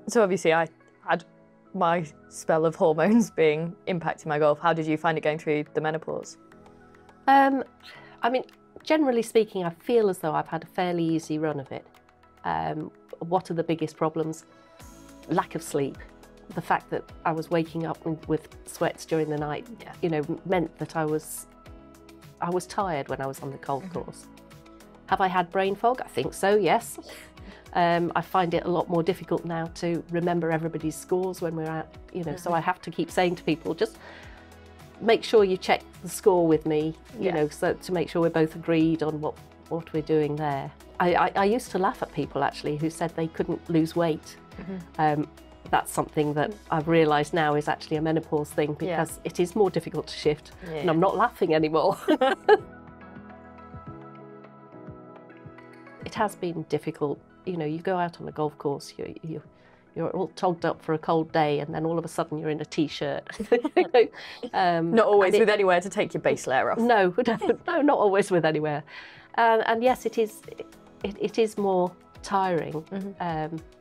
So obviously I had my spell of hormones being impacting my golf. How did you find it going through the menopause? I mean, generally speaking, I feel as though I've had a fairly easy run of it. What are the biggest problems? Lack of sleep. The fact that I was waking up with sweats during the night, you know, meant that I was tired when I was on the golf course. Have I had brain fog? I think so, yes. I find it a lot more difficult now to remember everybody's scores when we're out, you know, so I have to keep saying to people, just make sure you check the score with me, you know, so to make sure we're both agreed on what we're doing there. I used to laugh at people actually who said they couldn't lose weight. That's something that I've realised now is actually a menopause thing, because it is more difficult to shift, and I'm not laughing anymore. It has been difficult. You know, you go out on a golf course, you're all togged up for a cold day, and then all of a sudden you're in a t-shirt. You know, not always with anywhere to take your base layer off. No, no, not always with anywhere. And yes, it is more tiring.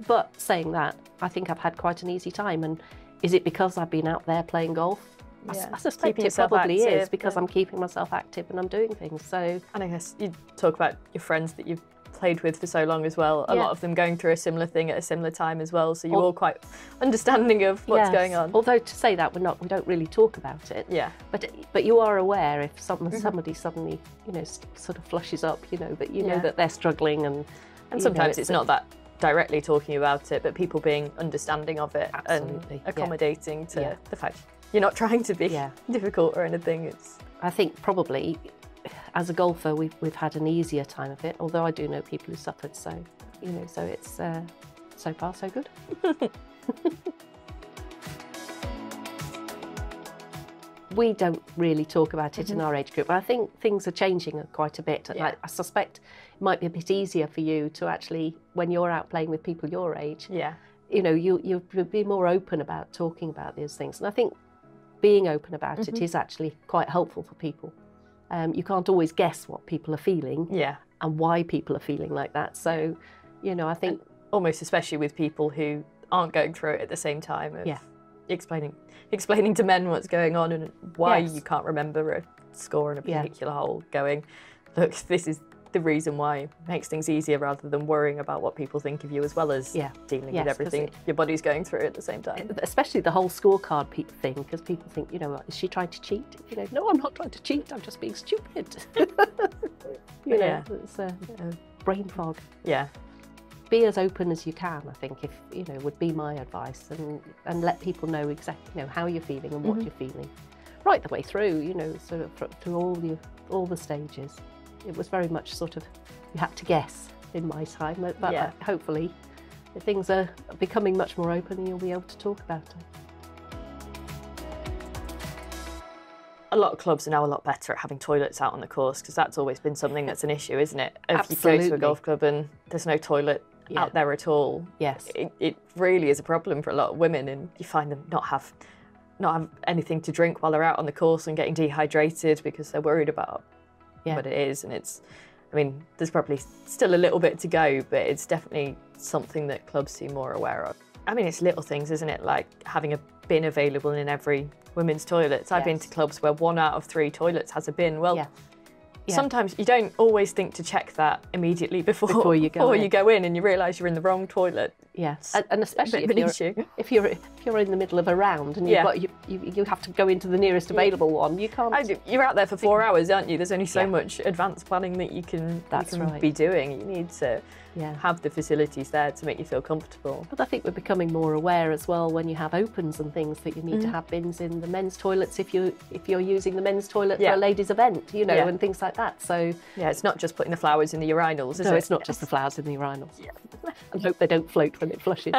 But saying that, I think I've had quite an easy time. And is it because I've been out there playing golf? I suspect it probably is, because I'm keeping myself active and I'm doing things. So, and I guess you talk about your friends that you've played with for so long as well, a lot of them going through a similar thing at a similar time as well, so you're all quite understanding of what's going on. Although to say that, we don't really talk about it. But you are aware if somebody suddenly, you know, sort of flushes up, you know, that you know that they're struggling, and sometimes it's not that directly talking about it, but people being understanding of it and accommodating to the fact you're not trying to be difficult or anything. I think probably as a golfer, we've had an easier time of it, although I do know people who suffered, so, you know, so it's so far so good. We don't really talk about it in our age group, but I think things are changing quite a bit. And I suspect it might be a bit easier for you to actually, when you're out playing with people your age, you know, you'll be more open about talking about these things. And I think being open about it is actually quite helpful for people. You can't always guess what people are feeling and why people are feeling like that. So, you know, I think... And almost especially with people who aren't going through it at the same time, of explaining to men what's going on and why you can't remember a score in a particular hole, going, look, this is the reason why it makes things easier, rather than worrying about what people think of you, as well as dealing with everything your body's going through at the same time. Especially the whole scorecard thing, because people think, you know, is she trying to cheat? You know, no, I'm not trying to cheat, I'm just being stupid. You know, it's brain fog. Be as open as you can, I think, if, you know, would be my advice, and let people know exactly, you know, how you're feeling and what you're feeling, right the way through, you know, sort of through all the stages. It was very much sort of, you had to guess in my time, but hopefully things are becoming much more open and you'll be able to talk about it. A lot of clubs are now a lot better at having toilets out on the course, because that's always been something that's an issue, isn't it? If you go to a golf club and there's no toilet out there at all, it really is a problem for a lot of women, and you find them not have anything to drink while they're out on the course and getting dehydrated because they're worried about what it is. And it's, I mean, there's probably still a little bit to go, but it's definitely something that clubs seem more aware of. I mean, it's little things, isn't it? Like having a bin available in every women's toilets. I've been to clubs where 1 out of 3 toilets has a bin. Well, sometimes you don't always think to check that immediately before you go in, and you realise you're in the wrong toilet. And especially if you're in the middle of a round and you have to go into the nearest available one, you can't. You're out there for 4 hours, aren't you? There's only so much advanced planning that you can be doing. You need to have the facilities there to make you feel comfortable. But I think we're becoming more aware as well, when you have opens and things, that you need to have bins in the men's toilets if you're using the men's toilet for a ladies' event, you know, and things like that. So it's not just putting the flowers in the urinals, is it? No, it's not just the flowers in the urinals. And hope they don't float when it flushes.